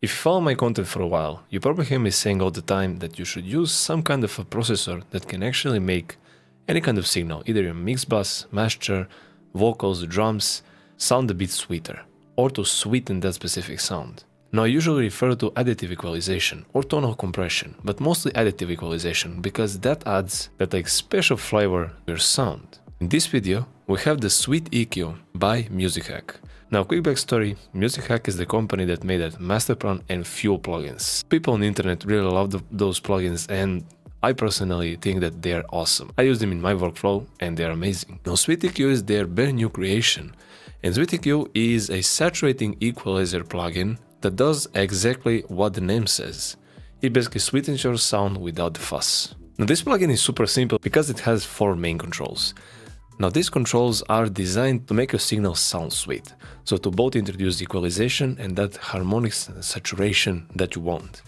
If you follow my content for a while, you probably hear me saying all the time that you should use some kind of a processor that can actually make any kind of signal, either your mix bus, master, vocals, drums, sound a bit sweeter, or to sweeten that specific sound. Now I usually refer to additive equalization or tonal compression, but mostly additive equalization because that adds that like special flavor to your sound. In this video, we have the SweetEQ by Musik Hack. Now, quick backstory, Musik Hack is the company that made that Masterplan and Fuel plugins. People on the internet really love those plugins, and I personally think that they are awesome. I use them in my workflow and they are amazing. Now, SweetEQ is their brand new creation, and SweetEQ is a saturating equalizer plugin that does exactly what the name says. It basically sweetens your sound without the fuss. Now, this plugin is super simple because it has 4 main controls. Now, these controls are designed to make your signal sound sweet, so to both introduce equalization and that harmonic saturation that you want.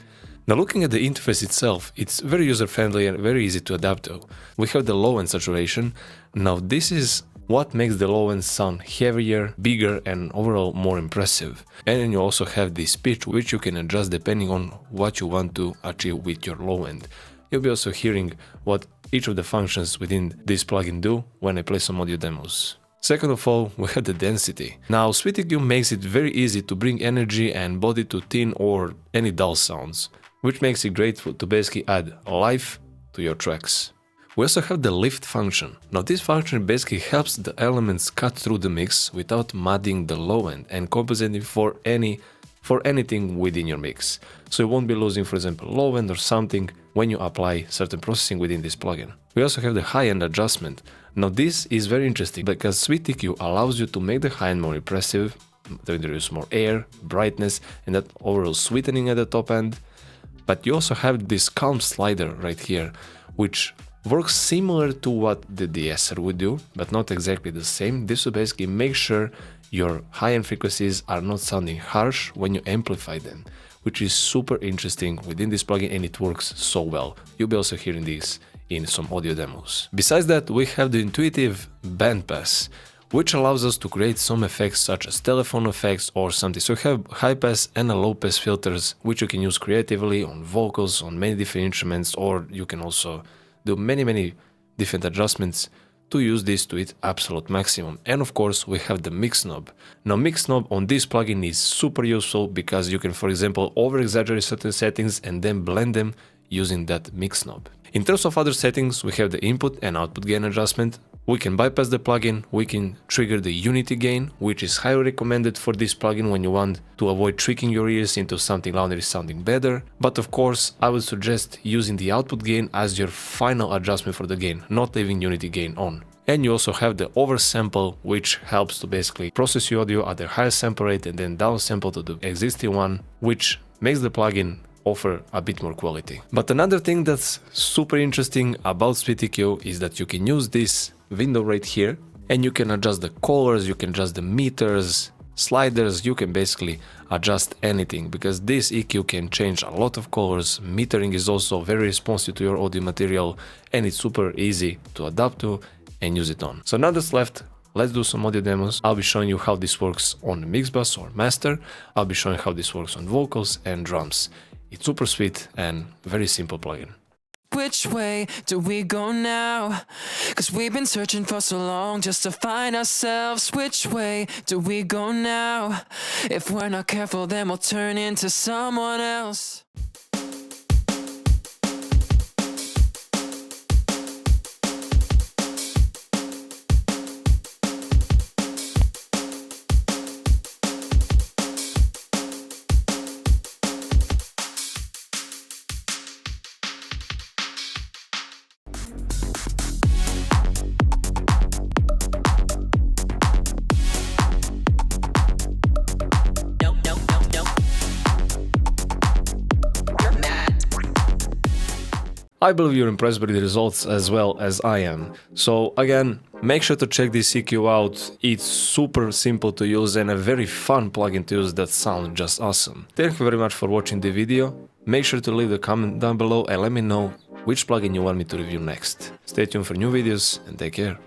Now, looking at the interface itself, it's very user-friendly and very easy to adapt to. We have the low-end saturation. Now, this is what makes the low-end sound heavier, bigger, and overall more impressive. And then you also have this pitch, which you can adjust depending on what you want to achieve with your low-end. You'll be also hearing what each of the functions within this plugin do when I play some audio demos. Second of all, we have the density. Now, SweetEQ makes it very easy to bring energy and body to thin or any dull sounds, which makes it great to basically add life to your tracks. We also have the lift function. Now, this function basically helps the elements cut through the mix without mudding the low end and compensating for anything within your mix. So you won't be losing, for example, low end or something when you apply certain processing within this plugin. We also have the high end adjustment. Now, this is very interesting because SweetEQ allows you to make the high end more impressive, to introduce more air, brightness, and that overall sweetening at the top end. But you also have this calm slider right here, which works similar to what the de-esser would do, but not exactly the same. This will basically make sure your high-end frequencies are not sounding harsh when you amplify them, which is super interesting within this plugin, and it works so well. You'll be also hearing this in some audio demos. Besides that, we have the intuitive bandpass, which allows us to create some effects such as telephone effects or something. So we have high pass and a low pass filters, which you can use creatively on vocals, on many different instruments, or you can also do many different adjustments to use this to its absolute maximum. And of course, we have the mix knob. Now, mix knob on this plugin is super useful because you can, for example, over-exaggerate certain settings and then blend them using that mix knob. In terms of other settings, we have the input and output gain adjustment. We can bypass the plugin, we can trigger the unity gain, which is highly recommended for this plugin when you want to avoid tricking your ears into something louder is sounding better. But of course, I would suggest using the output gain as your final adjustment for the gain, not leaving unity gain on. And you also have the oversample, which helps to basically process your audio at the highest sample rate and then downsample to the existing one, which makes the plugin offer a bit more quality. But another thing that's super interesting about SweetEQ is that you can use this window right here and you can adjust the colors, you can adjust the meters, sliders, you can basically adjust anything because this EQ can change a lot of colors. Metering is also very responsive to your audio material and it's super easy to adapt to and use it on. So now that's left, let's do some audio demos. I'll be showing you how this works on mix bus or master. I'll be showing how this works on vocals and drums. It's super sweet and very simple plugin. Which way do we go now? 'Cause we've been searching for so long just to find ourselves. Which way do we go now? If we're not careful, then we'll turn into someone else. I believe you're impressed by the results as well as I am. So again, make sure to check this EQ out. It's super simple to use and a very fun plugin to use that sounds just awesome. Thank you very much for watching the video. Make sure to leave a comment down below and let me know which plugin you want me to review next. Stay tuned for new videos and take care.